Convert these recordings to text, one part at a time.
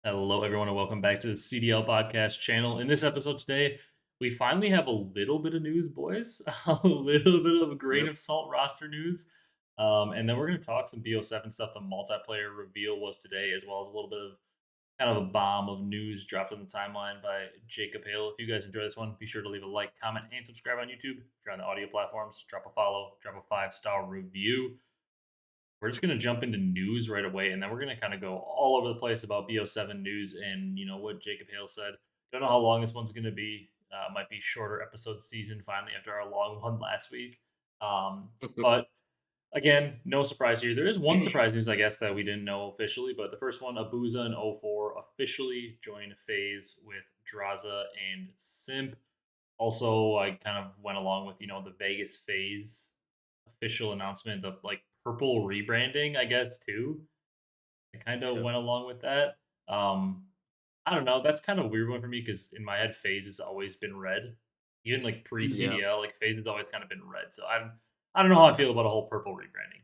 Hello, everyone, and welcome back to the CDL podcast channel. In this episode today, we finally have a little bit of news, boys. A little bit of a grain Yep. of salt roster news. And then we're going to talk some BO7 stuff. The multiplayer reveal was today, as well as a little bit of kind of a bomb of news dropped on the timeline by Jacob Hale. If you guys enjoy this one, be sure to leave a like, comment, and subscribe on YouTube. If you're on the audio platforms, drop a follow, drop a 5-star review. We're just going to jump into news right away, and then we're going to kind of go all over the place about BO7 news and what Jacob Hale said. Don't know how long this one's going to be. Might be shorter episode season finally after our long one last week. But again, no surprise here. There is one surprise news, I guess, that we didn't know officially. But the first one, Abuza and O4 officially joined FaZe with Draza and Simp. Also, I kind of went along with the Vegas FaZe official announcement of like purple rebranding, I guess too. I kind of Yep. went along with that. Um, I don't know. That's kind of a weird one for me because in my head, FaZe has always been red. Even like pre Yeah. CDL, like FaZe has always kind of been red. So I don't know how I feel about a whole purple rebranding.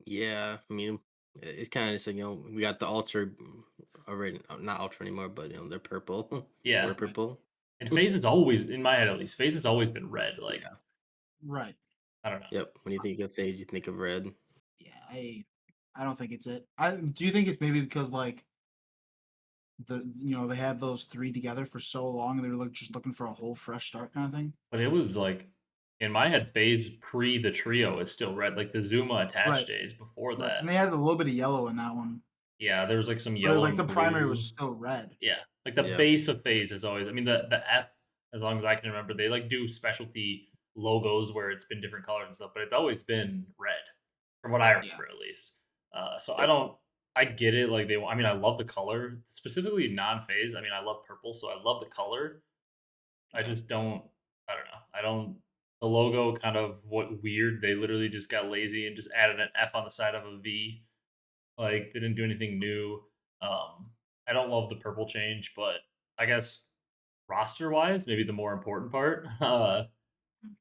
Yeah. I mean, it's kind of just like, we got the altar already, not altar anymore, but they're purple. We're Yeah, Right. purple. and FaZe has always, in my head at least, FaZe has always been red. Like Yeah. Right. I don't know. Yep. When you think of phase, you think of red. Yeah. I don't think it's it. I do you think it's maybe because like they had those three together for so long and they were just looking for a whole fresh start kind of thing. But it was like in my head, FaZe pre the trio is still red. Like the Zuma attached Right. days before Right. And that. they had a little bit of yellow in that one, Yeah, there was like some but yellow like the and primary was blue. still red. Yeah, like the Yeah. base of FaZe is always. I mean, the F, as long as I can remember, they like do specialty logos where it's been different colors and stuff, but it's always been red, from what I Yeah. remember at least. So I Yep. don't. I get it. Like they. I mean, I love the color, specifically non-phase. I mean, I love purple, so I love the color. I Yeah. just don't. I don't know. I don't. The logo kind of what weird. They literally just got lazy and just added an F on the side of a V. Like, they didn't do anything new. I don't love the purple change, but I guess roster-wise, maybe the more important part,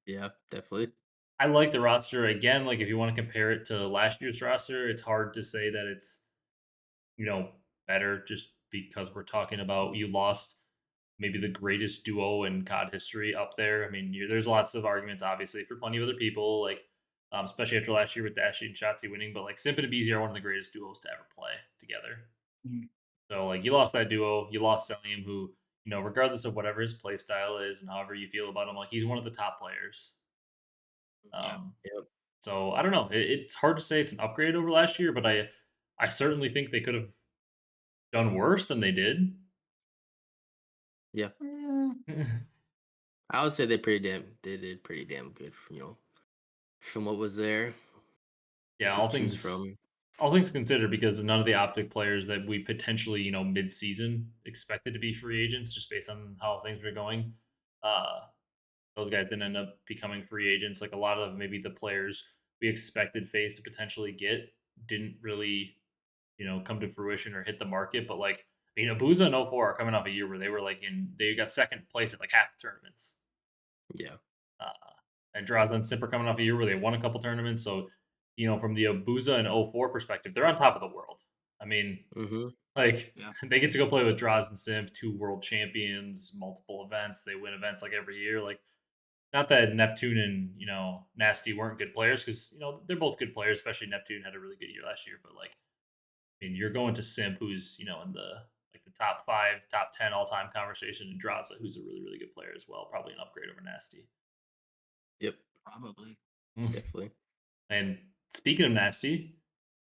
Yeah. Definitely. I like the roster. Again, like, if you wanna compare it to last year's roster, it's hard to say that it's, you know, better just because we're talking about you lost maybe the greatest duo in COD history up there. I mean, there's lots of arguments, obviously, for plenty of other people, like, especially after last year with Dashy and Shotzzy winning, but, like, Simp and Abeezy are one of the greatest duos to ever play together. Mhm. So, like, you lost that duo, you lost Celium, who, regardless of whatever his play style is and however you feel about him, like, he's one of the top players. Yeah. Um, Yep. so I don't know. It's hard to say it's an upgrade over last year, but I certainly think they could have done worse than they did. Yeah. Eh, I would say they did pretty damn good. From what was there Yeah, to choose from. all things considered, because none of the Optic players that we potentially, mid-season expected to be free agents just based on how things were going, uh, those guys didn't end up becoming free agents. Like a lot of maybe the players we expected FaZe to potentially get didn't really, come to fruition or hit the market. But like, Abuza and O4 are coming off a year where they got second place at like half the tournaments. Yeah. Uh, and Draza and Simp are coming off a year where they won a couple tournaments. So, from the Abuza and O4 perspective, they're on top of the world. I mean, Mm-hmm. like yeah. they get to go play with Draza and Simp, two world champions, multiple events. They win events like every year. Like, not that Neptune and Nasty weren't good players, because they're both good players. Especially Neptune had a really good year last year. But like, you're going to Simp, who's in the top 5, top 10 all time conversation, and Draza, who's a really really good player as well. Probably an upgrade over Nasty. Yep. Probably. Definitely. And speaking of Nasty,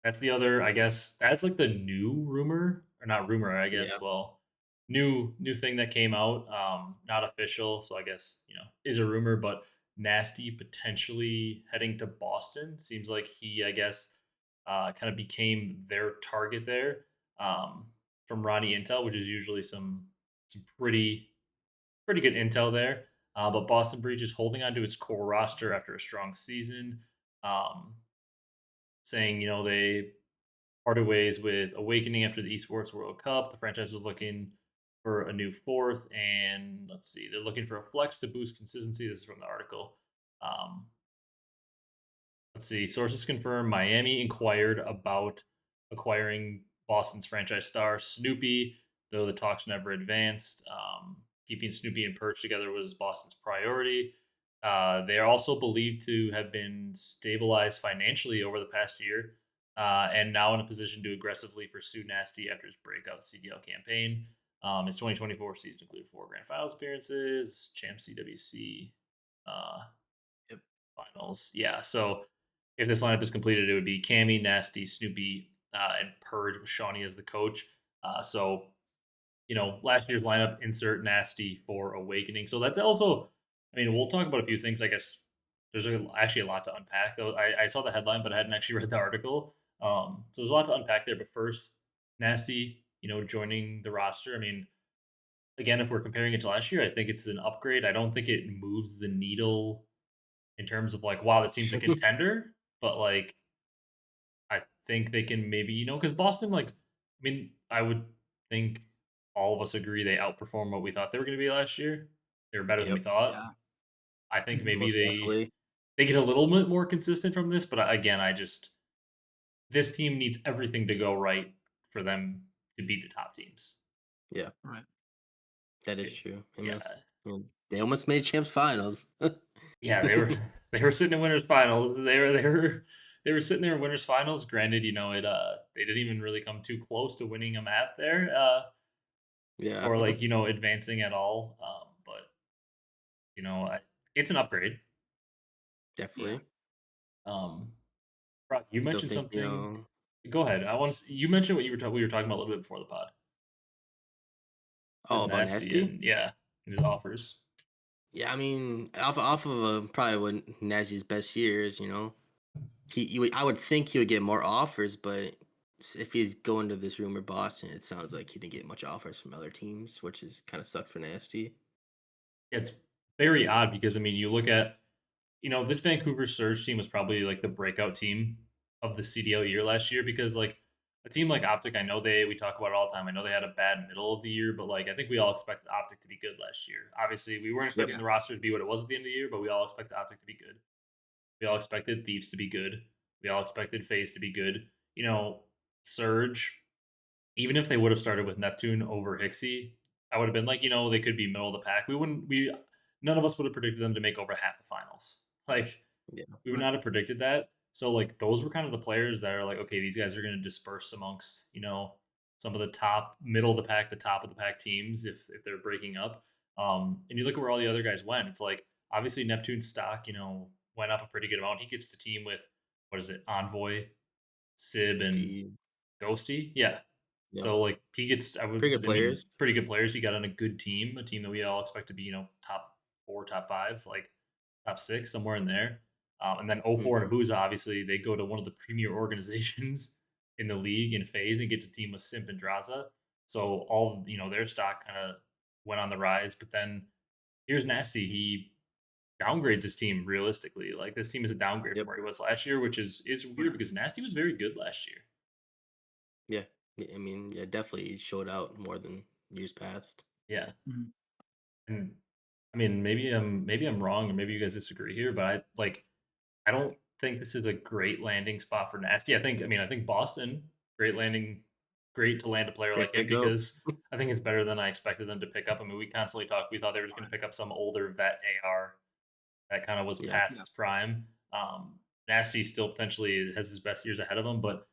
that's the other, I guess, that's like the new rumor, or not rumor, I guess. Yeah. Well, new thing that came out, not official, so I guess is a rumor, but Nasty potentially heading to Boston. Seems like he, I guess, kind of became their target there, from Ronnie Intel, which is usually some pretty good intel there. But Boston Breach is holding on to its core roster after a strong season. Um, Saying, they parted ways with Awakening after the Esports World Cup. The franchise was looking for a new fourth, and let's see, they're looking for a flex to boost consistency. This is from the article. Um, let's see, sources confirm Miami inquired about acquiring Boston's franchise star Snoopy, though the talks never advanced. Keeping Snoopy and Perch together was Boston's priority. They are also believed to have been stabilized financially over the past year, and now in a position to aggressively pursue Nasty after his breakout CDL campaign. His 2024 season included 4 grand finals appearances, champ CWC uh, Yep. finals. Yeah, so if this lineup is completed, it would be Cammy, Nasty, Snoopy, and Purge with Shawnee as the coach. So last year's lineup, insert Nasty for Awakening. So that's also, I mean, we'll talk about a few things. I guess there's actually a lot to unpack. Though I saw the headline, but I hadn't actually read the article. So there's a lot to unpack there. But first, Nasty, joining the roster. I mean, again, if we're comparing it to last year, I think it's an upgrade. I don't think it moves the needle in terms of like, wow, this team's a contender. But like, I think they can maybe, because Boston, like, I mean, I would think all of us agree they outperformed what we thought they were going to be last year. They were better than we Yep. thought. Yeah. I think Mhm. maybe Most definitely. they get a little bit more consistent from this, but again, I just this team needs everything to go right for them to beat the top teams. Yeah, Right. that is It- true. I mean, yeah, they almost made champs finals. yeah, they were they were sitting in winners finals. They were sitting there in winners finals. Granted, they didn't even really come too close to winning a map there. Yeah, Or like advancing at all. But it's an upgrade. Yeah. definitely. Um, Brock, you Still mentioned think something. Go ahead. You mentioned what we were talking about a little bit before the pod with oh, about Nasty Nasty. and yeah, and his offers. Yeah, I mean, off of probably what Nasty's best years, I would think he would get more offers, but if he's going to this rumor Boston, it sounds like he didn't get much offers from other teams, which is kind of sucks for Nasty. It's very odd because I mean, you look at this Vancouver Surge team was probably like the breakout team of the CDL year last year because like a team like Optic, I know we talk about it all the time. I know they had a bad middle of the year, but like I think we all expected Optic to be good last year. Obviously, we weren't Yep. expecting Yeah. the roster to be what it was at the end of the year, but we all expected Optic to be good. We all expected Thieves to be good. We all expected FaZe to be good. Surge, even if they would have started with Neptune over Hixie, I would have been like, they could be middle of the pack. None of us would have predicted them to make over half the finals. Like, Yeah. we would Right. not have predicted that. So, like, those were kind of the players that are like, okay, these guys are going to disperse amongst, some of the top, middle of the pack, the top of the pack teams if they're breaking up. And you look at where all the other guys went. It's like obviously Neptune's stock, went up a pretty good amount. He gets to team with what is it, Envoy, Sib, and The Ghosty. Yeah. Yep. So like he gets, Pretty good I mean, players. pretty good players. He got on a good team, a team that we all expect to be, top 4, top 5, like top 6, somewhere in there. And then 04 and Hmm. Abuza, obviously, they go to one of the premier organizations in the league in phase and get to team with Simp and Draza. So all their stock kind of went on the rise. But then here's Nasty. He downgrades his team realistically. Like this team is a downgrade from Yep. where he was last year, which is weird Right. because Nasty was very good last year. Yeah. I mean, yeah, definitely showed out more than years past. Yeah. Mhm. And I mean, maybe I'm wrong, or maybe you guys disagree here, but I don't think this is a great landing spot for Nasty. I think Boston, great landing, great to land a player Great like him pickup. because I think it's better than I expected them to pick up. I mean, we constantly talk. We thought they were just going to Right. pick up some older vet AR that kind of was Yeah. past Yeah. his prime. Nasty still potentially has his best years ahead of him, but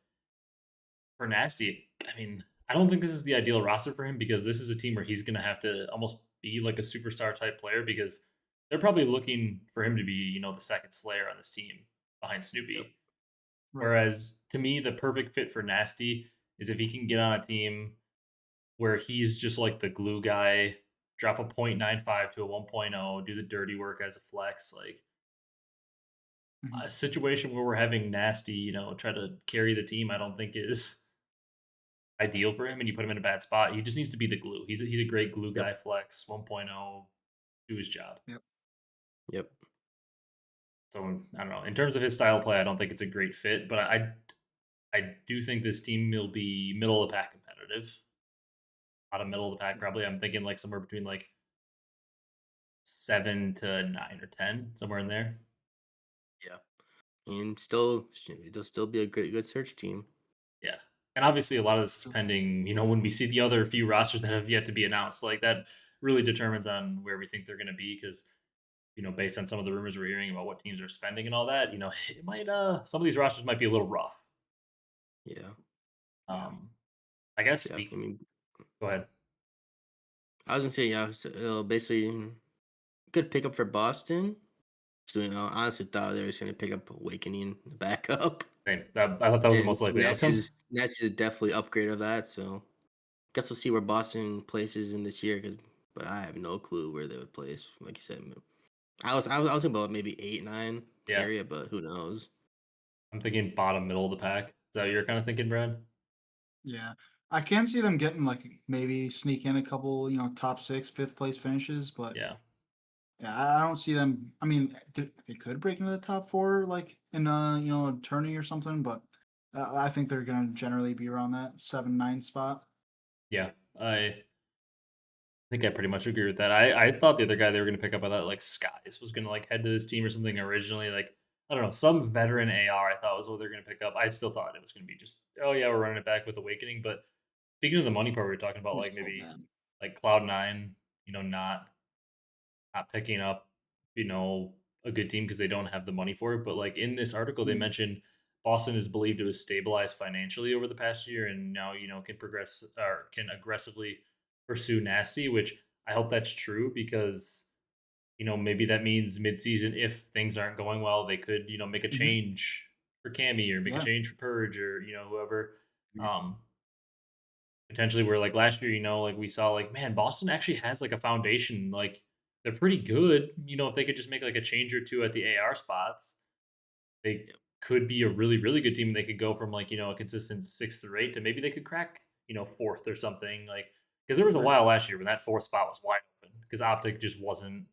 for Nasty, I mean, I don't think this is the ideal roster for him because this is a team where he's going to have to almost be like a superstar type player because they're probably looking for him to be, the second Slayer on this team behind Yep. Snoopy. Right. Whereas to me, the perfect fit for Nasty is if he can get on a team where he's just like the glue guy, drop a 0.95 to a 1.0, do the dirty work as a flex, like Mhm. a situation where we're having Nasty, try to carry the team. I don't think is ideal for him and you put him in a bad spot. He just needs to be the glue. He's a great glue Yep. guy flex 1.0, do his job. Yep. Yep. So I don't know. In terms of his style of play, I don't think it's a great fit, but I do think this team will be middle of the pack competitive. Out of middle of the pack, probably. I'm thinking like somewhere between like 7 to 9 or 10, somewhere in there. Yeah. And still, it'll still be a good search team. Yeah. And obviously, a lot of this is pending. When we see the other few rosters that have yet to be announced, like that really determines on where we think they're going to be. Because based on some of the rumors we're hearing about what teams are spending and all that, it might some of these rosters might be a little rough. Yeah, Yeah. Um, I guess yeah. I speak. mean, Go ahead. I was gonna say yeah. So, basically, good pickup for Boston. So honestly thought they were just gonna pick up Awakening, the backup, Same. I thought that was the and most likely Nets outcome. is Nets is definitely upgrade of that. So guess we'll see where Boston places in this year. But I have no clue where they would place. Like you said, I was thinking about maybe 8, 9 Yeah, area, but who knows? I'm thinking bottom middle of the pack. Is that what you're kind of thinking, Brad? Yeah. I can see them getting like maybe sneak in a couple, top six, fifth place finishes, but Yeah. yeah, I don't see them. I mean, they could break into the top four, like in a tourney or something, but I think they're gonna generally be around that 7, 9 spot. Yeah. I think I pretty much agree with that. I thought the other guy they were going to pick up, I thought like Skies was going to like head to this team or something originally. Like I don't know, some veteran AR I thought was what they're going to pick up. I still thought it was going to be just oh yeah, we're running it back with Awakening. But speaking of the money part, we were talking about He's like still maybe bad. like Cloud9, not picking up, a good team because they don't have the money for it. But like in this article, they Mm, mentioned Boston is believed to have stabilized financially over the past year, and now can progress or can aggressively pursue Nasty. Which I hope that's true because maybe that means midseason if things aren't going well, they could make a mhm. change for Cammy or make a Yeah. change for Purge or whoever. Mhm. Um, Potentially where like last year, like we saw like, man, Boston actually has like a foundation. Like they're pretty good. If they could just make like a change or two at the AR spots, they Yep. could be a really, really good team. And they could go from like, a consistent 6th or 8th to maybe they could crack, fourth or something. Like because there was a Right. while last year when that fourth spot was wide open because Optic just wasn't,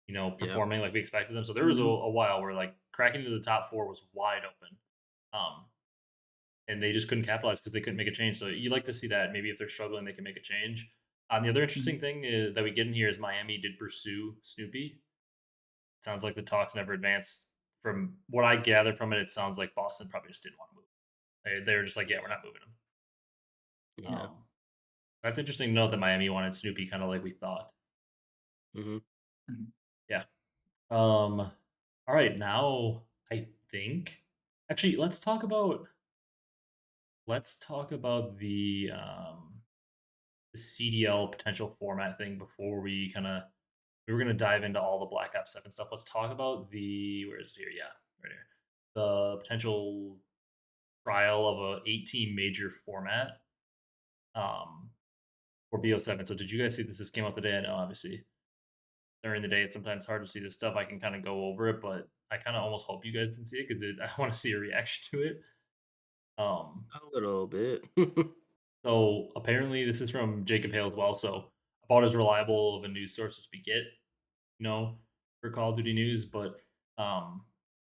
Yep. performing like we expected them. So there was a, Mhm. a while where like cracking into the top four was wide open. Um, and they just couldn't capitalize because they couldn't make a change. So you like to see that maybe if they're struggling, they can make a change. The other interesting Mhm. thing that we get in here is Miami did pursue Snoopy. Sounds like the talks never advanced. From what I gather from it, it sounds like Boston probably just didn't want to move. They were just like, yeah, we're Yeah. not moving him. Yeah. That's interesting to know that Miami wanted Snoopy, kind of like we thought. Hmm. Mhm. Yeah. All right, now I think actually let's talk about the CDL potential format thing before we were gonna dive into all the Black Ops 7 stuff. Let's talk about where is it here? Yeah, right here. The potential trial of a 18 major format um for BO7. So did you guys see this? This came out today. I know obviously during the day it's sometimes hard to see this stuff. I can kind of go over it, but I kind of almost hope you guys didn't see it because I want to see a reaction to it. Um A little bit. So apparently, this is from Jacob Hale as well. So about as reliable of a news source as we get, for Call of Duty news. But um,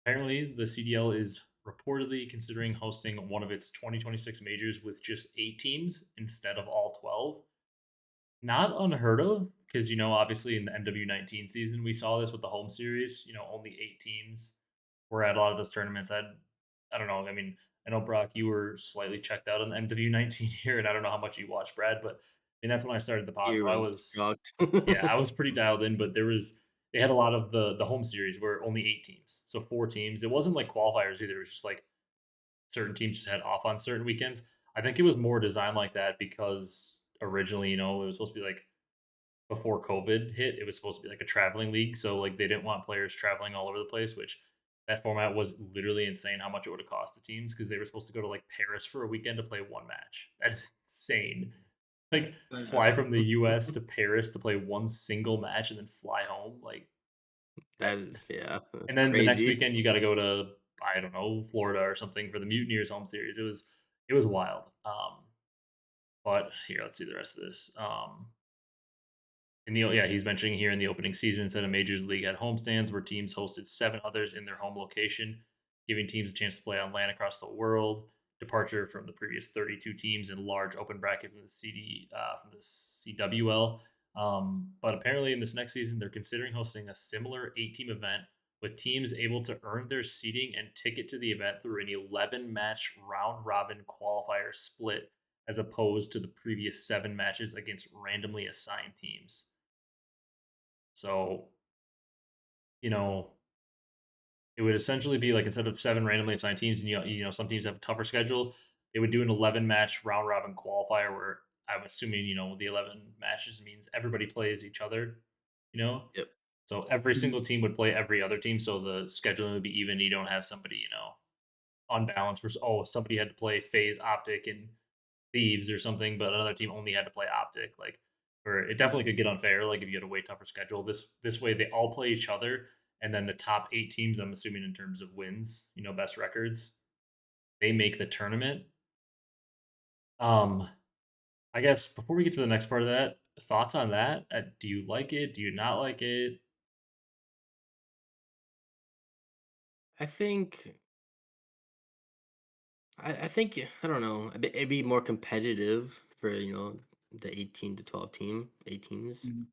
apparently, the CDL is reportedly considering hosting one of its 2026 majors with just 8 teams instead of all 12. Not unheard of because obviously in the MW19 season we saw this with the home series. Only 8 teams were at a lot of those tournaments. I don't know. I mean, I know Brock, you were slightly checked out on the MW19 here, and I don't know how much you watched, Brad, but I mean that's when I started the pod, Ear so I was was shocked. yeah, I was pretty dialed in. But they had a lot of the home series where only 8 teams, so 4 teams. It wasn't like qualifiers either. It was just like certain teams just had off on certain weekends. I think it was more designed like that because originally, it was supposed to be like before COVID hit, it was supposed to be like a traveling league. So like they didn't want players traveling all over the place, which that format was literally insane how much it would have cost the teams because they were supposed to go to like Paris for a weekend to play one match. That's insane. Like Yeah. fly from the US to Paris to play one single match and then fly home. Like that. Yeah, And that's then the next crazy. weekend you got to go to I don't know, Florida or something for the Mutineers home series. It was wild. But here, let's see the rest of this. He's mentioning here in the opening season, instead of Majors League had homestands where teams hosted 7 others in their home location, giving teams a chance to play on land across the world. Departure from the previous 32 teams in large open bracket from the CWL. But apparently, in this next season, they're considering hosting a similar 8-team event with teams able to earn their seeding and ticket to the event through an 11 match round robin qualifier split, as opposed to the previous 7 matches against randomly assigned teams. So, you know, it would essentially be like instead of 7 randomly assigned teams, and some teams have a tougher schedule, they would do an 11 match round robin qualifier where I'm assuming, the 11 matches means everybody plays each other, you know? Yep. So every Mhm. single team would play every other team. So the scheduling would be even. You don't have somebody, on balance versus, oh, somebody had to play phase optic and thieves or something, but another team only had to play optic. Like, or it Right. definitely could get unfair. Like if you had a way tougher schedule, this way they all play each other, and then the top 8 teams, I'm assuming in terms of wins, best records, they make the tournament. Um, I guess before we get to the next part of that, thoughts on that? Do you like it? Do you not like it? I think I think I don't know. It'd be more competitive for the 18 to 12 eight teams Mhm.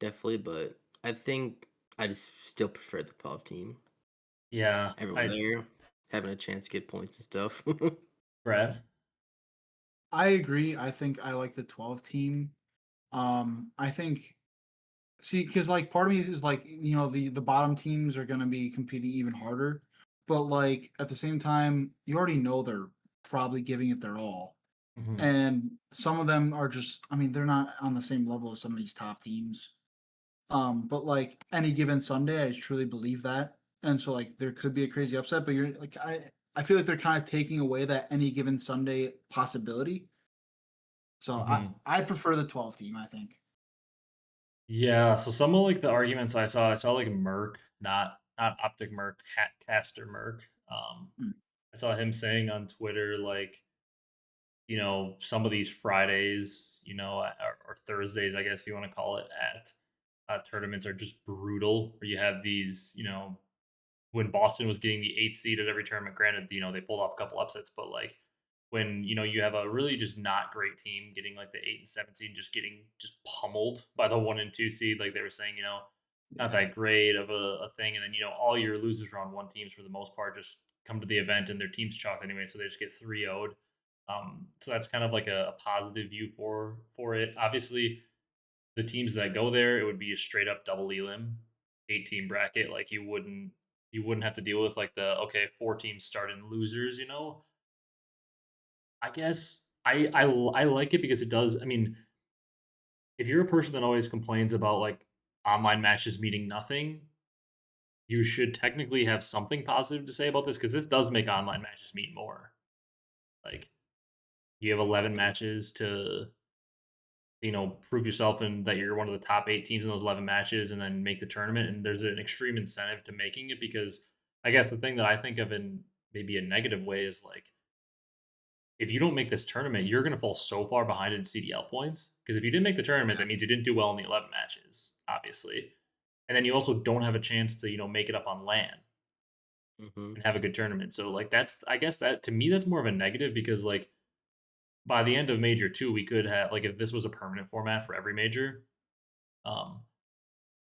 definitely, but I think I just still prefer the 12 team. Yeah, Everyone there having a chance to get points and stuff. Brad. I agree. I think I like the 12 team. I think see because like part of me is like the bottom teams are going to be competing even harder, but like at the same time you already know they're probably giving it their all, Mhm. and some of them are just I mean they're not on the same level as some of these top teams. But like any given Sunday, I truly believe that, and so like there could be a crazy upset, but you're like I feel like they're kind of taking away that any given Sunday possibility. So Mhm. I prefer the 12 team. I think. Yeah, so some of like the arguments I saw like Merc, not Optic Merc, Caster Merc. Mm, I saw him saying on Twitter like, some of these Fridays, or Thursdays, I guess if you want to call it, at tournaments are just brutal. Where you have these, when Boston was getting the 8th seed at every tournament, granted, they pulled off a couple upsets, but like when you have a really just not great team getting like the 8 and 7 seed, just getting just pummeled by the 1 and 2 seed, like they were saying, not yeah. that great of a thing, and then all your losers round one teams for the most part just come to the event and their team's chalked anyway, so they just get 3-0'd. So that's kind of like a positive view for it. Obviously, the teams that go there, it would be a straight up double elim, 8 team bracket. Like you wouldn't have to deal with like the okay 4 teams starting losers. I guess I like it because it does. I mean, if you're a person that always complains about like online matches meaning nothing, you should technically have something positive to say about this because this does make online matches mean more. Like you have 11 matches to prove yourself and that you're one of the top 8 teams in those 11 matches and then make the tournament. And there's an extreme incentive to making it because I guess the thing that I think of in maybe a negative way is like, if you don't make this tournament, you're going to fall so far behind in CDL points. Because if you didn't make the tournament, that means you didn't do well in the 11 matches, obviously. And then you also don't have a chance to, make it up on LAN Hmm. and have a good tournament. So, like, I guess that to me, that's more of a negative because, like, by the end of major two, we could have, like, if this was a permanent format for every major, um,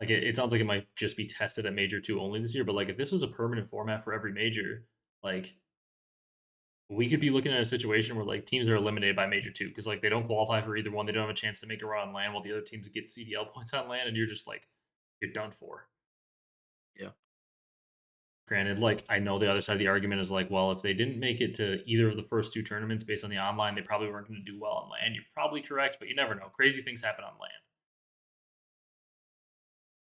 like it sounds like it might just be tested at major two only this year, but like if this was a permanent format for every major, like we could be looking at a situation where like teams are eliminated by major two because like they don't qualify for either one, they don't have a chance to make a run on land while the other teams get CDL points on land, and you're just like you're done for. Yeah. Granted, like I know the other side of the argument is like, well, if they didn't make it to either of the first 2 tournaments based on the online, they probably weren't going to do well on land. You're probably correct, but you never know. Crazy things happen on land.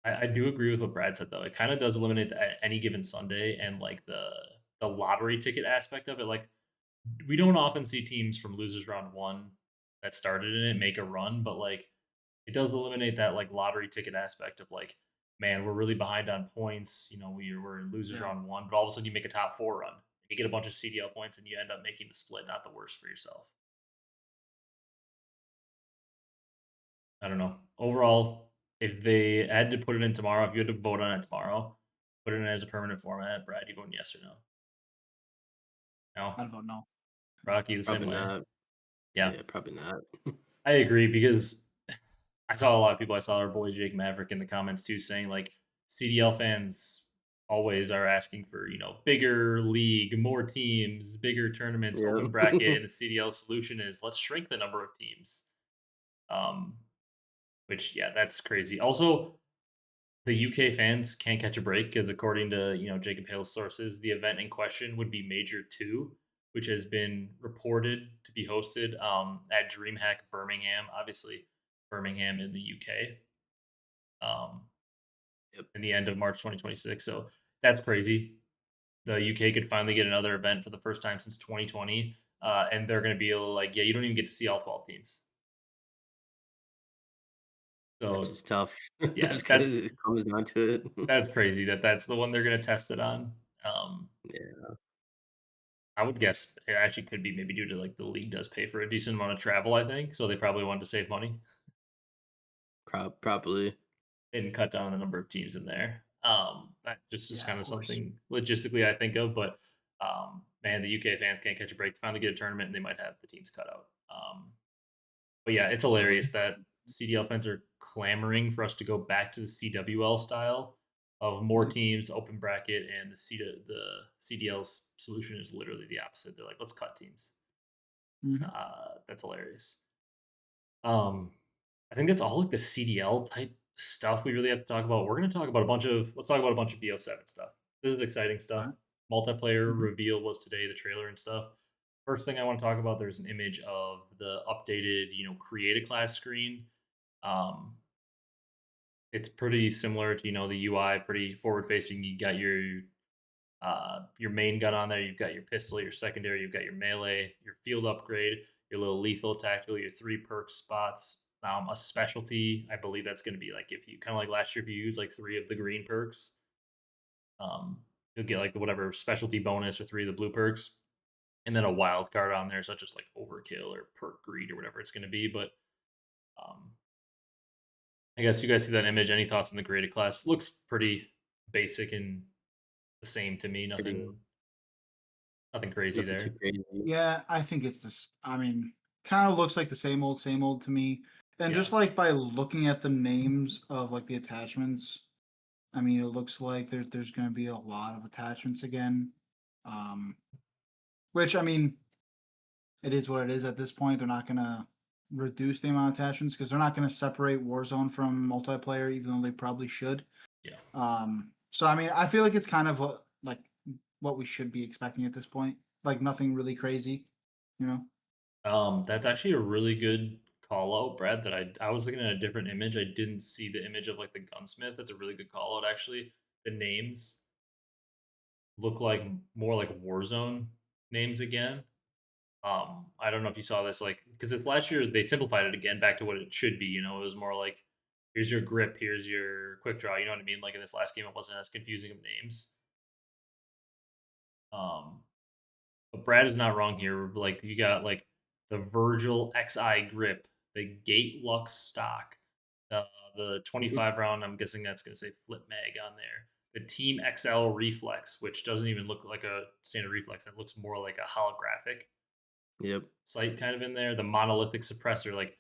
I do agree with what Brad said though. It kind of does eliminate any given Sunday and like the lottery ticket aspect of it. Like we don't often see teams from losers round one that started in it make a run, but like it does eliminate that like lottery ticket aspect of like, man, we're really behind on points. We're in losers Yeah. round one, but all of a sudden you make a top four run, you get a bunch of CDL points, and you end up making the split. Not the worst for yourself. I don't know. Overall, if they had to put it in tomorrow, if you had to vote on it tomorrow, put it in as a permanent format, Brad, you voting yes or no? No. I don't know. Rocky the same Probably way. not. Yeah, Yeah, probably not. I agree because I saw a lot of people. I saw our boy Jake Maverick in the comments too saying like CDL fans always are asking for, bigger league, more teams, bigger tournaments, Yeah. open bracket, and the CDL solution is let's shrink the number of teams. Um, which yeah, that's crazy. Also, the UK fans can't catch a break because according to, Jacob Hale's sources, the event in question would be Major 2, which has been reported to be hosted at DreamHack Birmingham, obviously Birmingham in the UK. Um, Yep. in the end of March 2026. So that's crazy. The UK could finally get another event for the first time since 2020. And they're going to be like, yeah, you don't even get to see all 12 teams. Which So is tough. yeah, That's because it comes down to it. that's crazy that that's the one they're going to test it on. Um, Yeah, I would guess it actually could be maybe due to like the league does pay for a decent amount of travel, I think. So they probably wanted to save money probably. and cut down on the number of teams in there. That just is Yeah, kind of of course. something logistically I think of, but man, the UK fans can't catch a break to finally get a tournament, and they might have the teams cut out. But yeah, it's hilarious that CDL fans are clamoring for us to go back to the CWL style of more Yep. teams, open bracket, and the CDL's solution is literally the opposite. They're like, let's cut teams. Mhm. That's hilarious. Um, I think that's all like the CDL type stuff we really have to talk about. We're gonna talk about let's talk about a bunch of BO7 stuff. This is exciting stuff. Alright. Multiplayer Mhm. reveal was today, the trailer and stuff. First thing I want to talk about, there's an image of the updated, create a class screen. Um, it's pretty similar to, the UI, pretty forward facing. You got your main gun on there. You've got your pistol, your secondary, you've got your melee, your field upgrade, your little lethal tactical, your 3 perk spots, a specialty. I believe that's going to be like if you kind of like last year, if you use like 3 of the green perks, um, you'll get like the whatever specialty bonus or 3 of the blue perks, and then a wild card on there, such as like overkill or perk greed or whatever it's going to be. But um, I guess you guys see that image. Any thoughts on the graded class? Looks pretty basic and the same to me. Pretty Nothing crazy nothing too there. crazy. Yeah, I think it's this. I mean, kind of looks like the same old to me. And Yeah. just like by looking at the names of like the attachments, I mean, it looks like there's going to be a lot of attachments again. Um, which I mean, it is what it is at this point. They're not going to reduce the amount of attachments because they're not going to separate Warzone from multiplayer, even though they probably should. Yeah. So I mean, I feel like it's kind of like what we should be expecting at this point. Like nothing really crazy, you know. That's actually a really good call out, Brad. That I was looking at a different image. I didn't see the image of like the gunsmith. That's a really good call out. Actually, the names look like more like Warzone names again. I don't know if you saw this, like because last year they simplified it again back to what it should be. It was more like here's your grip, here's your quick draw. You know what I mean? Like in this last game, it wasn't as confusing of names. Um, But Brad is not wrong here. Like you got like the Virgil XI grip, the Gate Lux stock, uh, the 25 round. I'm guessing that's going to say flip mag on there. The Team XL reflex, which doesn't even look like a standard reflex. It looks more like a holographic Yep. sight kind of in there. The monolithic suppressor, like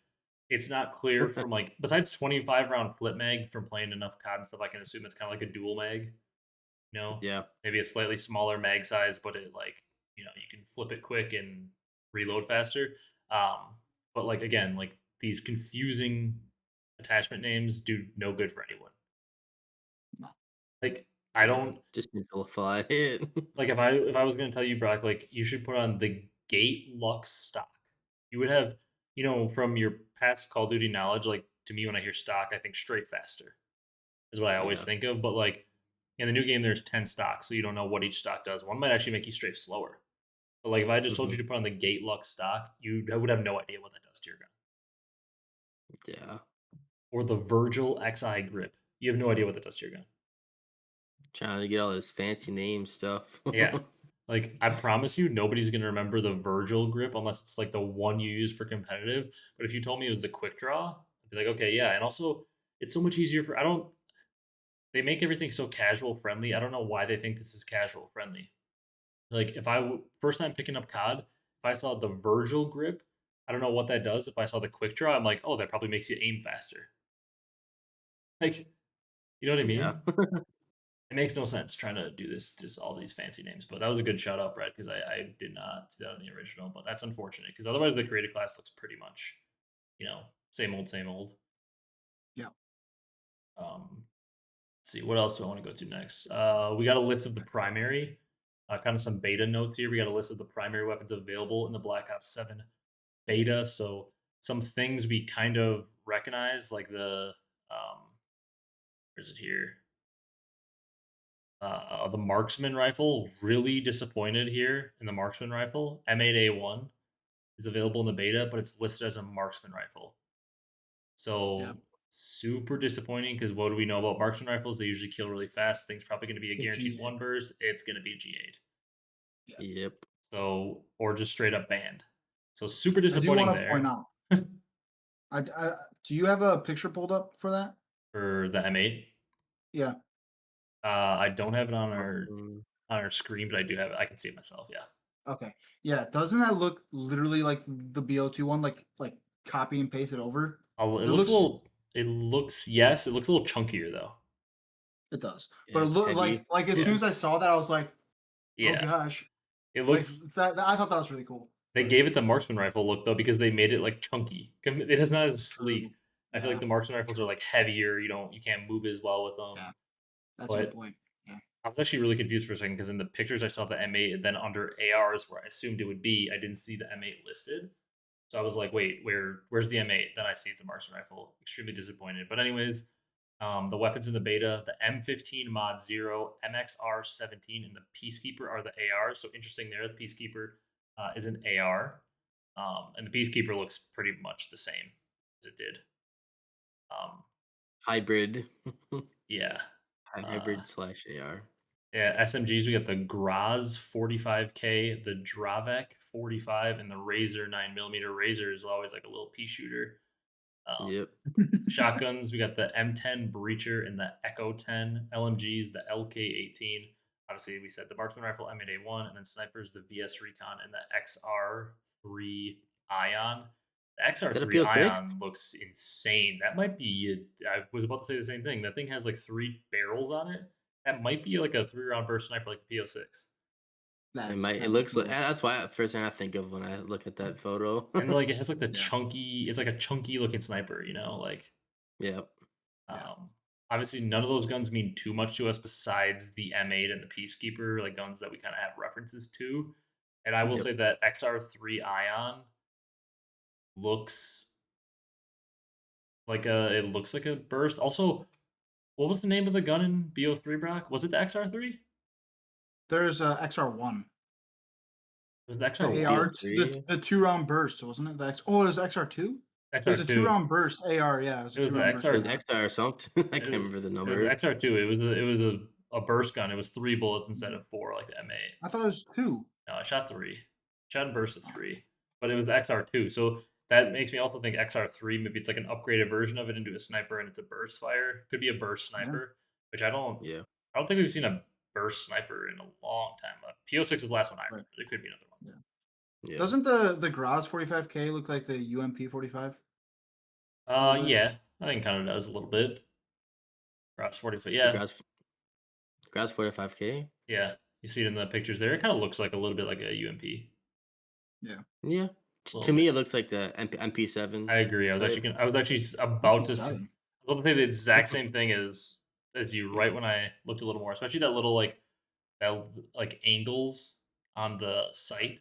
it's not clear from like besides 25 round flip mag from playing enough COD and stuff. I can assume it's kind of like a dual mag. Yeah. Maybe a slightly smaller mag size, but it like, you can flip it quick and reload faster. Um, but like again, like these confusing attachment names do no good for anyone. No. Like I Yeah. don't Just simplify it. like if I was gonna tell you, Brock, like you should put on the Gate Lux stock. You would have, from your past Call of Duty knowledge, like to me when I hear stock, I think straight faster is what I always Yeah. think of. But like in the new game, there's 10 stocks, so you don't know what each stock does. One might actually make you strafe slower. But like if I just told Hmm. you to put on the Gate Lux stock, you would have no idea what that does to your gun. Yeah. Or the Virgil XI grip, you have no idea what that does to your gun. Trying to get all this fancy name stuff. Yeah, like I promise you, nobody's gonna remember the Virgil grip unless it's like the one you use for competitive. But if you told me it was the quick draw, I'd be like, okay, yeah. And also, it's so much easier for I don't. They make everything so casual friendly. I don't know why they think this is casual friendly. Like if first time picking up COD, if I saw the Virgil grip, I don't know what that does. If I saw the quick draw, I'm like, oh, that probably makes you aim faster. Like, you know what I Yeah. mean? It makes no sense trying to do this, just all these fancy names. But that was a good shout out, Brett, because I did not see that in the original. But that's unfortunate because otherwise the creative class looks pretty much, same old, same old. Yeah. Let's see, what else do I want to go to next? We got a list of the primary, kind of some beta notes here. We got a list of the primary weapons available in the Black Ops 7 beta. So some things we kind of recognize, like where's it here? The marksman rifle. Really disappointed here in the marksman rifle. M8A1 is available in the beta, but it's listed as a marksman rifle. Yeah. So super disappointing because what do we know about marksman rifles? They usually kill really fast. Thing's probably going to be a Get guaranteed G8. one burst. It's going to be G8. Yeah. Yep. So or just straight up banned. So super I do disappointing want to point there out. I do you have a picture pulled up for that? for the M8. Yeah. I don't have it on Um, our screen, but I do have it. I can see it myself. Yeah. Okay. Yeah. Doesn't that look literally like the BO2 one? Like copy and paste it over? It It looks a looks. little. It looks Yes. It looks a little chunkier though. It does. yeah, But it it's looked heavy. like as soon as I saw that, I was like, oh Yeah. gosh. It Like looks. that I thought that was really cool. They gave it the marksman rifle look though because they made it like chunky. It is not as True. sleek. I feel like Yeah. the marksman rifles are like heavier. You can't move as well with them. Yeah. That's a good But point. Yeah. I was actually really confused for a second because in the pictures I saw the M8, and then under ARs where I assumed it would be, I didn't see the M8 listed. So I was like, wait, where's the M8? Then I see it's a marksman rifle. Extremely disappointed. But anyways, the weapons in the beta, the M15 Mod 0, MXR17, and the Peacekeeper are the ARs. So interesting there. The Peacekeeper is an AR. And the Peacekeeper looks pretty much the same as it did. Hybrid. Yeah. Hybrid slash AR. Yeah, SMGs, we got the Graz 45K, the Dravek 45, and the Razor 9mm. Razor is always like a little pea shooter. Yep. Shotguns, we got the M10 Breacher and the Echo 10. LMGs, the LK18. Obviously, we said the Marksman Rifle M8A1, and then snipers, the VS Recon and the XR3 Ion. The Is that a XR3 PO6? Ion looks insane. That might be, I was about to say the same thing. That thing has like 3 barrels on it. That might be like a 3-round burst sniper like the PO6. It might. It That'd be looks like cool. that's why first thing I think of when I look at that photo. And like it has like the Yeah. chunky, it's like a chunky looking sniper, like Yep. Yeah. obviously none of those guns mean too much to us besides the M8 and the Peacekeeper, like guns that we kind of have references to. And I will Yep. say that XR3 Ion looks it looks like a burst. Also, what was the name of the gun in BO3, Brock? Was it the XR3? There's a XR1. Was it the The XR1? AR, BO3. the 2-round burst, wasn't it? Oh, it was XR2? It was a XR2. 2-round burst AR, yeah. It was a It was the 2-round burst It was XR. AR. XR or something. I can't remember the It was the number. XR2. It was a burst gun. It was 3 bullets instead of 4 like the M8. I thought it was 2. No, I shot 3. Shot and burst of 3. But it was the XR2. So that makes me also think XR3, maybe it's like an upgraded version of it into a sniper and it's a burst fire. Could be a burst sniper, which I don't think we've seen a burst sniper in a long time. PO6 is the last one I remember. There could be another one. Yeah. Doesn't the Graz 45K look like the UMP 45? Yeah. I think it kind of does a little bit. Graz 45. Yeah. Graz 45K. Yeah. You see it in the pictures there. It kind of looks like a little bit like a UMP. Yeah. Yeah. Little To me, bit. it looks like the MP7. I agree. I was actually about to say, MP7. I was about to say the exact same thing as you right when I looked a little more, especially that little that angles on the sight.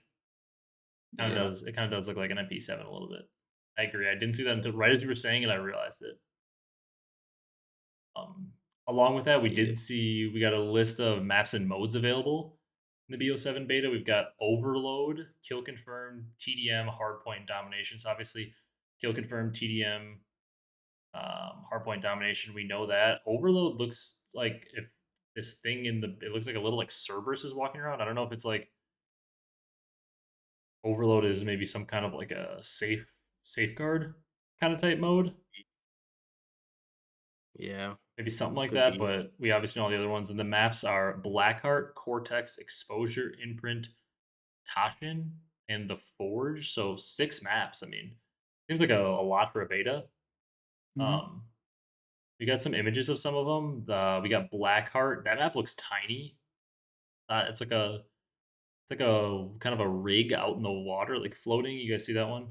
Kind of Yeah. does. It kind of does look like an MP7 a little bit. I agree. I didn't see that until right as you were saying it. I realized it. Along with that, we Yeah. did see we got a list of maps and modes available in the BO7 beta. We've got Overload, Kill Confirmed, TDM, Hardpoint, Domination. So obviously, Kill Confirmed, TDM, Hardpoint, Domination. We know that Overload looks like if this thing it looks like a little like Cerberus is walking around. I don't know if it's like Overload is maybe some kind of like a safeguard kind of type mode. Yeah. Maybe something like Could that, be. but we obviously know all the other ones. And the maps are Blackheart, Cortex, Exposure, Imprint, Tashin, and the Forge. So 6 maps. I mean, seems like a lot for a beta. Mhm. We got some images of some of them. We got Blackheart. That map looks tiny. It's like a kind of a rig out in the water, like floating. You guys see that one?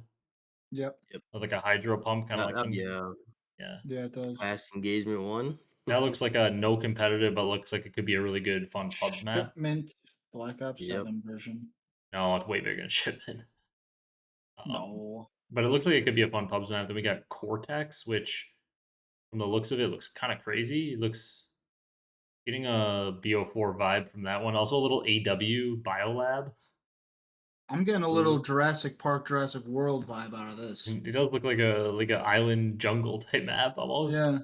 Yep. Yep. With like a hydro pump, kind of like That'd be some. a Yeah, Yeah, it does. fast engagement one. that looks like a no competitive, but looks like it could be a really good fun pubs map. Shipment Black Ops Yep. 7 version. No, it's way bigger than shipment. No. But it looks like it could be a fun pubs map. Then we got Cortex, which from the looks of it looks kind of crazy. It looks getting a BO4 vibe from that one. Also a little AW Biolab. I'm getting a Mhm. little Jurassic Park, Jurassic World vibe out of this. It does look like a island jungle type map almost. Yeah.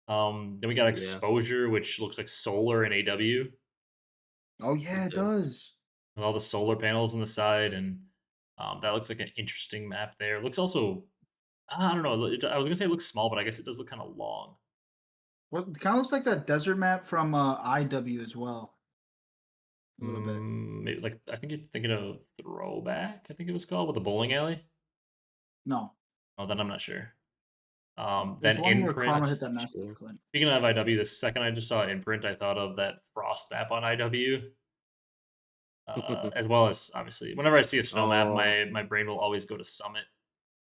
Then we got Yeah. Exposure, which looks like solar and AW Oh yeah, It it does. does. with all the solar panels on the side, and that looks like an interesting map there. It looks also, I don't know. I was gonna say it looks small, but I guess it does look kind of long. What kind of looks like that desert map from IW as well. A little bit. Maybe like I think you're thinking of Throwback. I think it was called with the bowling alley. No. Oh, then I'm not sure. There's Then one where Karma Imprint. hit that nest Sure. Clint. Speaking of IW, the second I just saw Imprint, I thought of that Frost map on IW. As well as obviously, whenever I see a snow map, Oh, my brain will always go to Summit.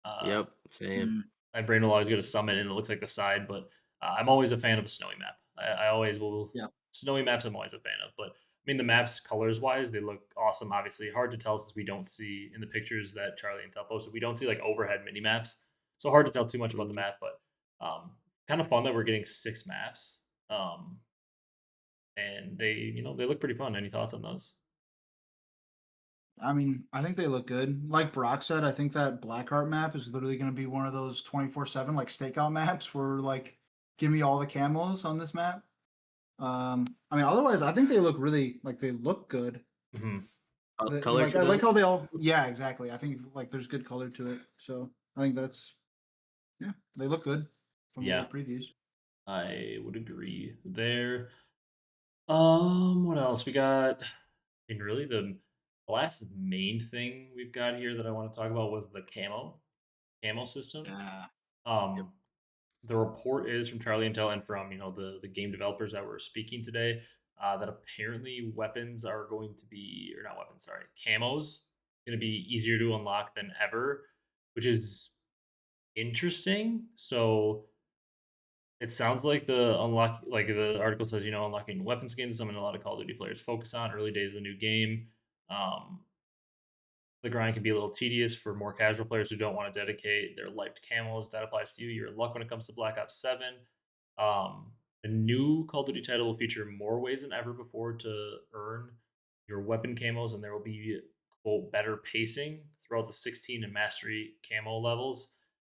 Uh, yep. Same. Mm, my brain will always go to Summit, and it looks like the side. But I'm always a fan of a snowy map. I always will. yeah. Snowy maps, I'm always a fan of. But I mean, the maps colors wise, they look awesome. Obviously, hard to tell since we don't see in the pictures that Charlie and Tel posted. We don't see like overhead mini maps, so hard to tell too much about the Mhm. map. But kind of fun that we're getting 6 maps. And they look pretty fun. Any thoughts on those? I mean, I think they look good. Like Brock said, I think that Blackheart map is literally going to be one of those 24/7 like stakeout maps where like give me all the camos on this map. I mean, otherwise, I think they look really like they look good. Hmm. Color Like to I them. like how they all. Yeah, exactly. I think like there's good color to it. So I think that's yeah, they look good from the Yeah, little previews. I would agree there. What else we got? And really, the last main thing we've got here that I want to talk about was the camo system. Yeah. Yep. Um, the report is from Charlie Intel and from the game developers that were speaking today, that apparently weapons are going to be, or not weapons, sorry, camos going to be easier to unlock than ever, which is interesting. So it sounds like the unlock, like the article says, unlocking weapon skins is something a lot of Call of Duty players focus on early days of the new game. Um, the grind can be a little tedious for more casual players who don't want to dedicate their life to camos. That applies to you. You're in luck when it comes to Black Ops 7. Um, the new Call of Duty title will feature more ways than ever before to earn your weapon camos, and there will be, quote, better pacing throughout the 16 and mastery camo levels.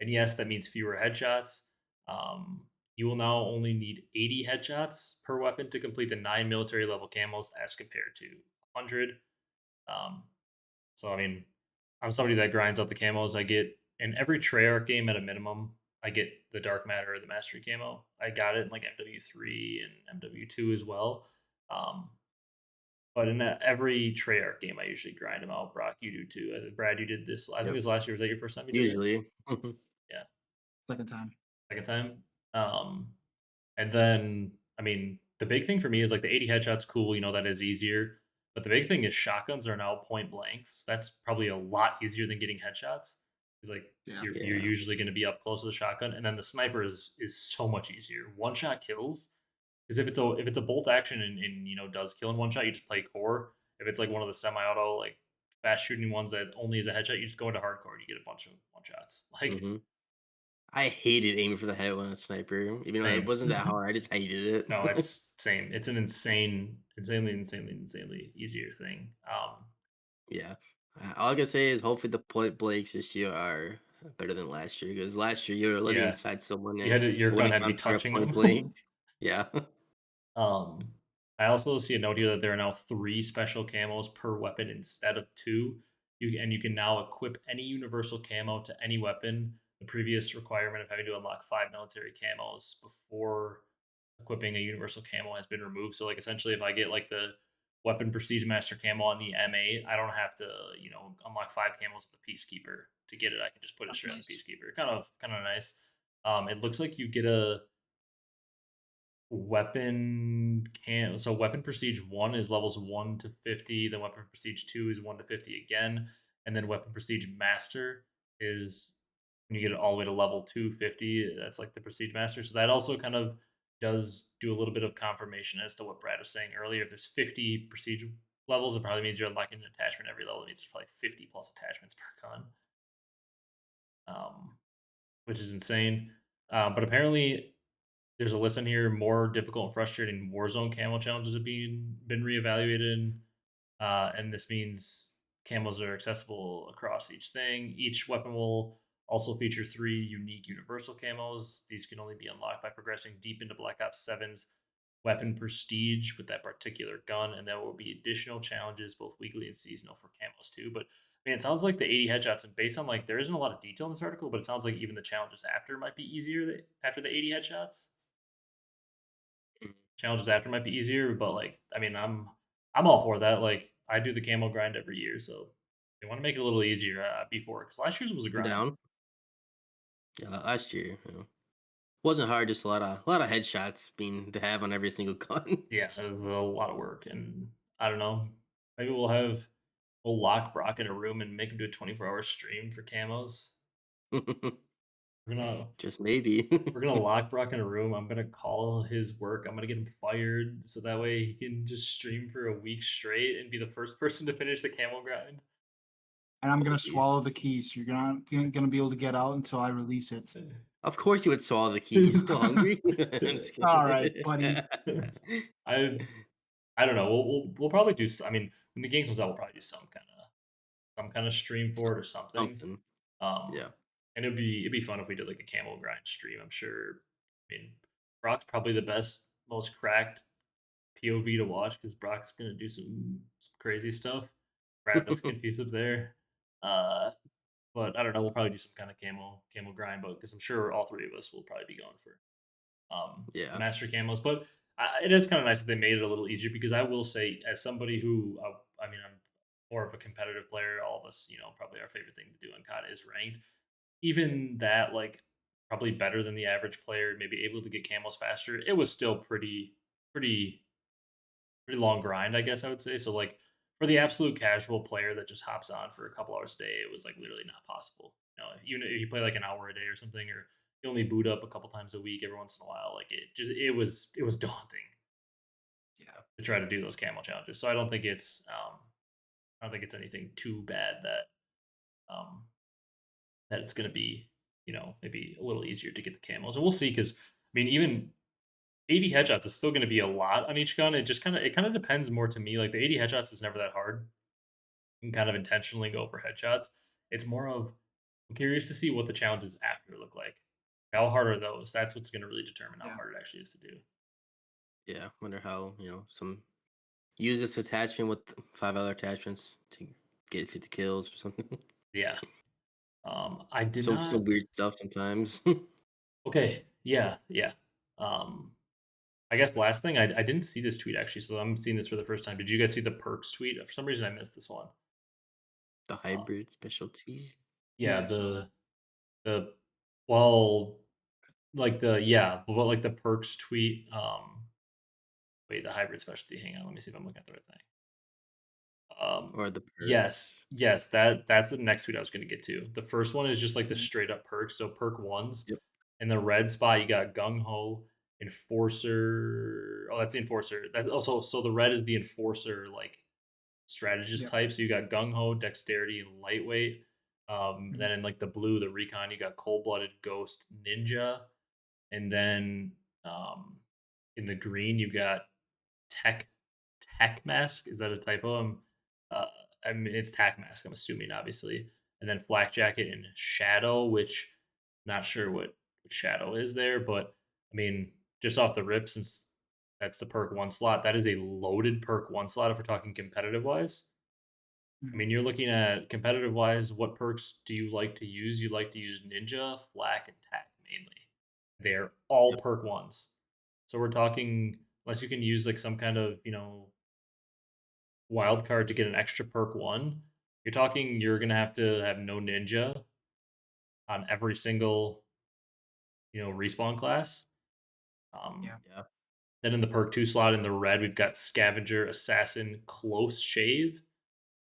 And yes, that means fewer headshots. Um, you will now only need 80 headshots per weapon to complete the 9 military level camos as compared to 100. Um, so I mean, I'm somebody that grinds out the camos. I get in every Treyarch game at a minimum. I get the dark matter or the mastery camo. I got it in like MW3 and MW2 as well. Um, but in every Treyarch game, I usually grind them out. Brock, you do too. Brad, you did this. I think Yep. this last year. Was that your first time you did it? Usually. Yeah, Second time. second time. Um, And then, I mean, the big thing for me is like the 80 headshots, cool, that is easier. But the big thing is shotguns are now point blanks. That's probably a lot easier than getting headshots. It's like Yeah. you're Yeah. usually going to be up close to the shotgun, and then the sniper is so much easier. One shot kills. Because if it's a bolt action and does kill in one shot, you just play core. If it's like one of the semi-auto like fast shooting ones that only is a headshot, you just go into hardcore and you get a bunch of one shots. Like Hmm. I hated aiming for the head when a sniper, even though it same. wasn't that hard. I just hated No, it. it's same. It's an insanely easier thing. Yeah. All I can say is hopefully the point blanks this year are better than last year because last year you were literally Yeah, inside someone and your when gun it had to be got to a touching point them. blank. Yeah. um, I also see a note here that there are now 3 special camos per weapon instead of 2. You can now equip any universal camo to any weapon. The previous requirement of having to unlock 5 military camos before equipping a universal camo has been removed. So like essentially if I get like the weapon prestige master camo on the M8, I don't have to, unlock 5 camos at the peacekeeper to get it. I can just put it That's straight on the nice. peacekeeper. Kind of nice. It looks like you get a weapon prestige 1 is levels 1 to 50, then weapon prestige 2 is 1 to 50 again, and then weapon prestige master is when you get it all the way to level 250, that's like the prestige master. So that also kind of does do a little bit of confirmation as to what Brad was saying earlier. If there's 50 prestige levels, it probably means you're unlocking an attachment every level. It means there's probably 50 plus attachments per gun. Which is insane. But apparently, there's a list in here. More difficult and frustrating Warzone camo challenges have been reevaluated, and this means camos are accessible across each thing. Each weapon will also feature 3 unique universal camos. These can only be unlocked by progressing deep into Black Ops 7's weapon prestige with that particular gun, and there will be additional challenges both weekly and seasonal for camos too. But man, it sounds like the 80 headshots, and based on like there isn't a lot of detail in this article, but it sounds like even the challenges after might be easier after the 80 headshots. Mm. Challenges after might be easier, but like I mean, I'm all for that. Like I do the camo grind every year, so they want to make it a little easier before because last year's was a I'm grind. down. Yeah, last year, wasn't hard. Just a lot of headshots being to have on every single gun. Yeah, it was a lot of work, and I don't know. Maybe we'll lock Brock in a room and make him do a 24-hour stream for camos. We're gonna Just maybe. we're gonna lock Brock in a room. I'm gonna call his work. I'm gonna get him fired so that way he can just stream for a week straight and be the first person to finish the camo grind. And I'm Oh, gonna geez. swallow the key, so you're gonna be able to get out until I release it. Of course you would swallow the key. You're still hungry? I'm just All right, kidding. buddy. I I don't know. We'll probably do. I mean, when the game comes out, we'll probably do some kind of stream for it or something. Something. Um, Yeah. and it'd be fun if we did like a camo grind stream. I'm sure. I mean, Brock's probably the best, most cracked POV to watch because Brock's gonna do some crazy stuff. Brad looks confused up there. Uh, but I don't know. We'll probably do some kind of camo grind, but because I'm sure all 3 of us will probably be going for Yeah. master camos. But it is kind of nice that they made it a little easier because I will say, as somebody who, I mean, I'm more of a competitive player. All of us, probably our favorite thing to do in COD is ranked. Even that, like, probably better than the average player, maybe able to get camos faster. It was still pretty, pretty long grind, I guess I would say. So, like, for the absolute casual player that just hops on for a couple hours a day, it was like literally not possible. Even if you play like an hour a day or something, or you only boot up a couple times a week every once in a while, like it was daunting Yeah. to try to do those camo challenges. So I don't think it's anything too bad um that it's gonna be, maybe a little easier to get the camos. And we'll see because I mean even 80 headshots is still gonna be a lot on each gun. It kind of depends more to me. Like the 80 headshots is never that hard. You can kind of intentionally go for headshots. It's more of I'm curious to see what the challenges after look like. How hard are those? That's what's gonna really determine how Yeah. hard it actually is to do. Yeah. Wonder how, some use this attachment with 5 other attachments to get 50 kills or something. Yeah. I did Some not. weird stuff sometimes. Okay. Yeah. Yeah. I guess last thing I didn't see this tweet actually, so I'm seeing this for the first time. Did you guys see the perks tweet? For some reason, I missed this one. The Uh, hybrid specialties. Yeah, yeah. I saw that. The well, like the yeah, but like the perks tweet. Wait, the hybrid specialty. Hang on, let me see if I'm looking at the right thing. Or the Yes, perks. yes, that's the next tweet I was gonna get to. The first one is just like the Mhm. straight up perks. So perk ones Yep. in the red spot, you got gung ho, enforcer. Oh, that's the enforcer. That's also so the red is the enforcer like strategist Yep. type. So you got gung ho, dexterity, and lightweight. Mhm. Then in like the blue, the recon, you got cold blooded, ghost, ninja, and then in the green, you got tech tech mask. Is that a typo? Uh, I mean, it's tack mask. I'm assuming, obviously, and then flak jacket and shadow, which not sure what shadow is there, but I mean, just off the rip, since that's the perk 1 slot, that is a loaded perk 1 slot if we're talking competitive wise. I Mhm. mean, you're looking at competitive wise, what perks do you like to use? You like to use ninja, flak, and tack mainly. They're all Yep. perk ones. So we're talking unless you can use like some kind of, wild card to get an extra perk 1, you're talking you're gonna have to have no ninja on every single, respawn class. Um, Yeah. Yeah. Then in the perk 2 slot in the red, we've got Scavenger, Assassin, Close Shave,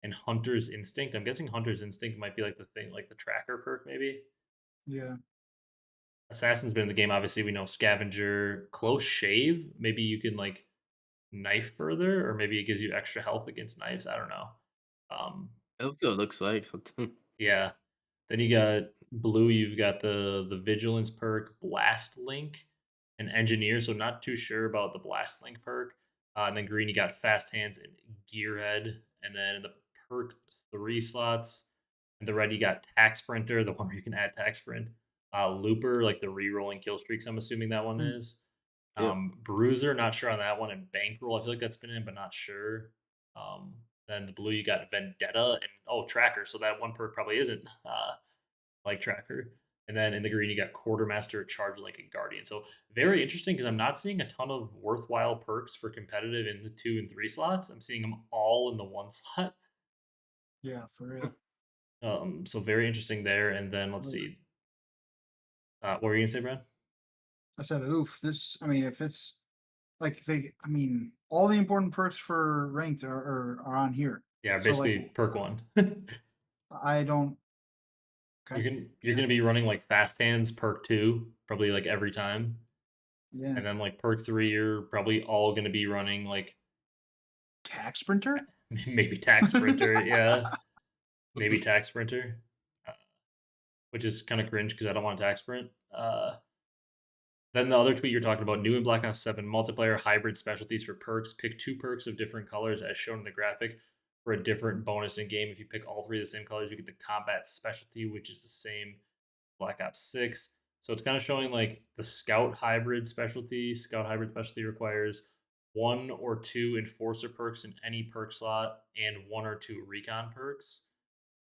and Hunter's Instinct. I'm guessing Hunter's Instinct might be like the thing, like the tracker perk, maybe. Yeah. Assassin's been in the game, obviously. We know Scavenger, Close Shave. Maybe you can like knife further, or maybe it gives you extra health against knives. I don't know. Um, That's what it looks like. Something. yeah. Then you got blue. You've got the Vigilance perk, Blast Link, and Engineer. So not too sure about the Blast Link perk. And then green, you got Fast Hands and Gearhead. And then in the perk 3 slots, in the red, you got Tack Sprinter, the one where you can add Tack Sprint. Looper, like the re-rolling kill streaks. I'm assuming that one Mm. is. Yep. Bruiser, not sure on that one. And Bankroll, I feel like that's been in, but not sure. Um, then the blue, you got Vendetta and Tracker. So that one perk probably isn't like Tracker. And then in the green, you got Quartermaster, Charge like a Guardian. So very interesting because I'm not seeing a ton of worthwhile perks for competitive in the 2 and 3 slots. I'm seeing them all in the 1 slot. Yeah, for real. So very interesting there. And then let's Oof. see. What were you gonna say, Brad? I said, oof, this, I mean, if it's like I mean, all the important perks for ranked are on here. Yeah, So like, basically perk 1. I don't, You're okay. gonna you're Yeah. gonna be running like Fast Hands perk 2 probably like every time. Yeah. And then like perk 3, you're probably all gonna be running like Tax Sprinter? maybe Tax Sprinter, yeah. Maybe Tax Sprinter. Uh, which is kind of cringe because I don't want to tax sprint. Then the other tweet you're talking about, new in Black Ops 7 multiplayer hybrid specialties for perks. Pick 2 perks of different colors as shown in the graphic for a different bonus in game. If you pick all 3 of the same colors, you get the combat specialty, which is the same Black Ops 6. So it's kind of showing like the scout hybrid specialty. Scout hybrid specialty requires 1 or 2 enforcer perks in any perk slot and 1 or 2 recon perks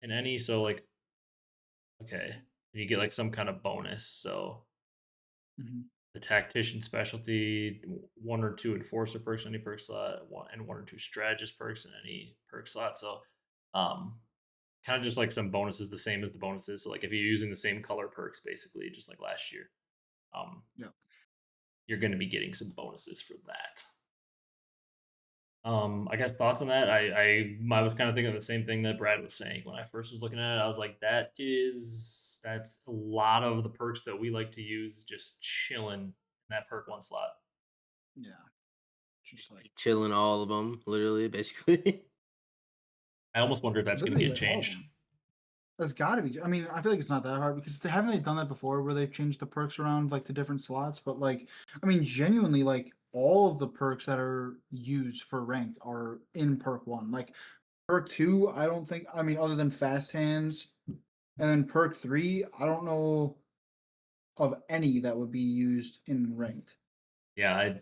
in any. So like, okay, you get like some kind of bonus. So Mhm. the tactician specialty, 1 or 2 enforcer perks in any perk slot, 1 or 2 strategist perks in any perk slot. So, um, kind of just like some bonuses, the same as the bonuses. So, like if you're using the same color perks, basically, just like last year, um, Yeah. you're going to be getting some bonuses for that. I guess thoughts on that. I was kind of thinking the same thing that Brad was saying when I first was looking at it. I was like, that's a lot of the perks that we like to use just chilling in that perk 1 slot. Yeah. Just like Chilling all of them, literally, basically. I almost wonder if that's going to literally get like all of changed. them. That's gotta be. I mean, I feel like it's not that hard because haven't they done that before where they've changed the perks around like to different slots? But like, I mean, genuinely, like all of the perks that are used for ranked are in perk 1. Like perk 2, I don't think. I mean, other than fast hands, and then perk 3, I don't know of any that would be used in ranked. Yeah,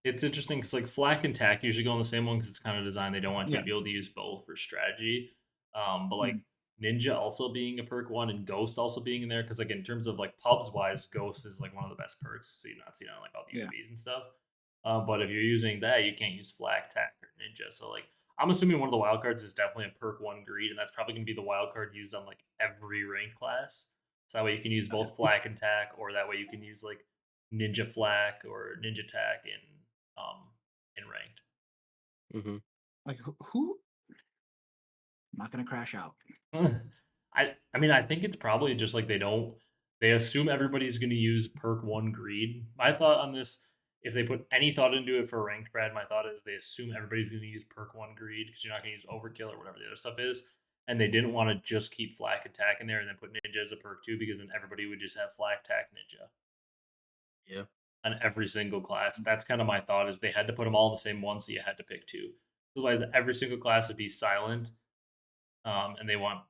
it's interesting because like flak and tack usually go on the same one because it's kind of designed. They don't want you Yeah. to be able to use both for strategy. But like Mhm. ninja also being a perk 1 and ghost also being in there because like in terms of like pubs wise, ghost is like one of the best perks. So you're not seeing on like all the Yeah. UAVs and stuff. But if you're using that, you can't use flak, tack, or ninja. So like I'm assuming one of the wild cards is definitely a perk 1 greed, and that's probably gonna be the wild card used on like every ranked class. So that way you can use Okay. both flak and tack, or that way you can use like ninja flak or ninja tack in ranked. Hmm. Like who? I'm not gonna crash out. I mean I think it's probably just like they assume everybody's going to use perk 1 greed. My thought on this, if they put any thought into it for ranked, Brad, my thought is they assume everybody's going to use perk 1 greed because you're not going to use overkill or whatever the other stuff is, and they didn't want to just keep flak attack in there and then put ninja as a perk 2 because then everybody would just have flak tack ninja Yeah. on every single class. That's kind of my thought is they had to put them all in the same one, so you had to pick 2. Otherwise, every single class would be silent, and they want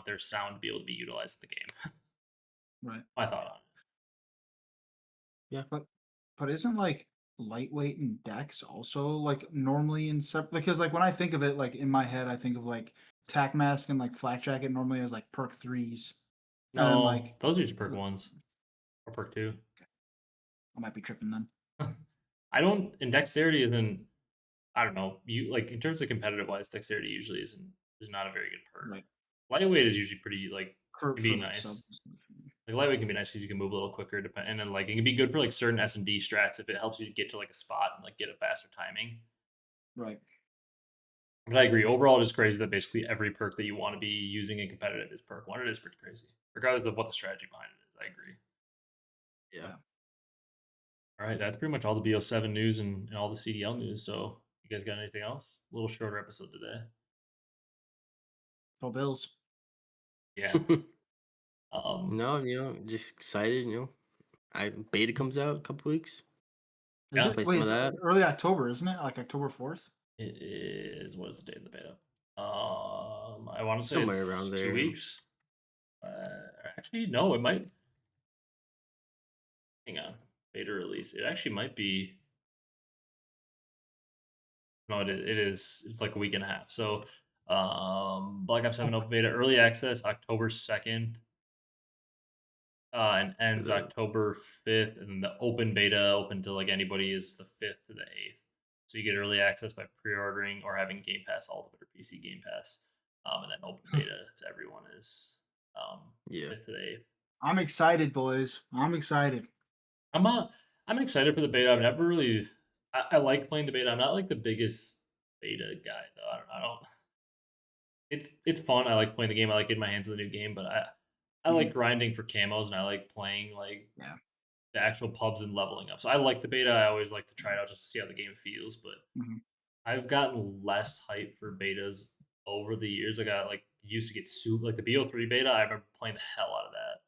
their sound to be able to be utilized in the game. Right. My thought on it. Yeah. But isn't like lightweight and dex also like normally in separate? Because like when I think of it, like in my head, I think of like tack mask and like flak jacket normally as like perk 3s, and then No, like those are just perk 1s or perk 2. I might be tripping then. I don't, and dexterity isn't, I don't know, you like in terms of competitive wise, dexterity usually is not a very good perk. Right. Lightweight is usually pretty like can be For like nice. subs. Like lightweight can be nice because you can move a little quicker, and then like it can be good for like certain S&D strats if it helps you to get to like a spot and like get a faster timing. Right. But I agree. Overall, it is crazy that basically every perk that you want to be using in competitive is perk one. It is pretty crazy, regardless of what the strategy behind it is. I agree. Yeah. Yeah. All right, that's pretty much all the BO7 news and all the CDL news. So, you guys got anything else? A little shorter episode today. Go Bills. Yeah. Um, No, just excited. I beta comes out a couple weeks. Is yeah, it? Play Wait, some of it's that. early October, isn't it? Like October 4th? it is. What is the date of the beta? I want to say Somewhere it's around 2 weeks. Actually, no, it might. Hang on, beta release. It actually might be. No, it is. It's like a week and a half. So, Black Ops 7 Oh, open beta early access October 2nd, and ends The October 5th, and then the open beta open to like anybody is the 5th to the 8th. So you get early access by pre-ordering or having Game Pass Ultimate or PC Game Pass, and then open beta to everyone is um, yeah. 5th to the 8th. I'm excited, boys. I'm excited. I'm uh, I'm excited for the beta. I've never really. I like playing the beta. I'm not like the biggest beta guy though. I don't. It's fun. I like playing the game. I like getting my hands on the new game, but I like Mhm. grinding for camos and I like playing like Yeah. the actual pubs and leveling up. So I like the beta. I always like to try it out just to see how the game feels. But Mhm. I've gotten less hype for betas over the years. I got like used to get super like the BO3 beta. I remember playing the hell out of that.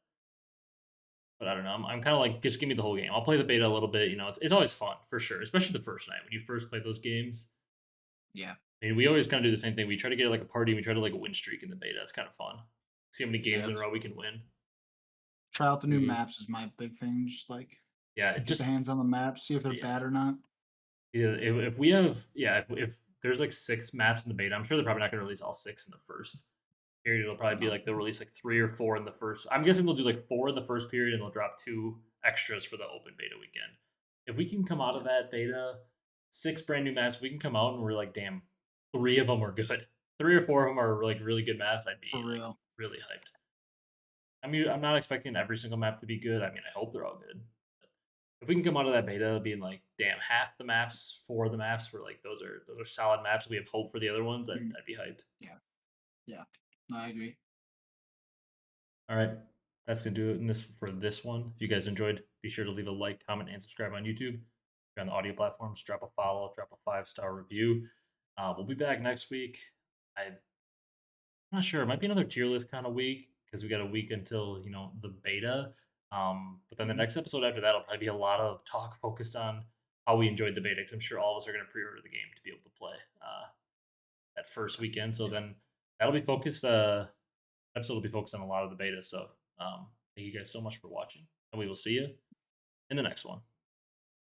But I don't know. I'm kind of like just give me the whole game. I'll play the beta a little bit. It's always fun for sure, especially the first night when you first play those games. Yeah. I mean, we always kind of do the same thing. We try to get like a party. We try to like a win streak in the beta. It's kind of fun. See how many Yeah. games in a row we can win. Try out the new Mhm. maps is my big thing. Just like Yeah, it get the just hands on the maps, see if they're yeah. bad or not. Yeah, if we have if there's like 6 maps in the beta, I'm sure they're probably not going to release all 6 in the first period. It'll probably be No. like they'll release like 3 or 4 in the first. I'm guessing they'll do like 4 in the first period, and they'll drop 2 extras for the open beta weekend. If we can come out of Yeah. that beta 6 brand new maps, we can come out and we're like, damn, 3 of them are good. 3 or 4 of them are like really good maps. I'd be For like real. really hyped. I mean, I'm not expecting every single map to be good. I mean, I hope they're all good. If we can come out of that beta being like, damn, half the maps, 4 of the maps were like those are solid maps. We have hope for the other ones. I'd, Mhm. I'd be hyped. Yeah. Yeah. I agree. All right, that's gonna do it in this for this one. If you guys enjoyed, be sure to leave a like, comment, and subscribe on YouTube. If you're on the audio platforms, drop a follow, drop a 5-star review. We'll be back next week. I'm not sure. It might be another tier list kind of week because we got a week until the beta. But then the Mhm. next episode after that will probably be a lot of talk focused on how we enjoyed the beta because I'm sure all of us are going to pre-order the game to be able to play that first weekend. So Yeah. then that'll be focused. Episode will be focused on a lot of the beta. So thank you guys so much for watching, and we will see you in the next one.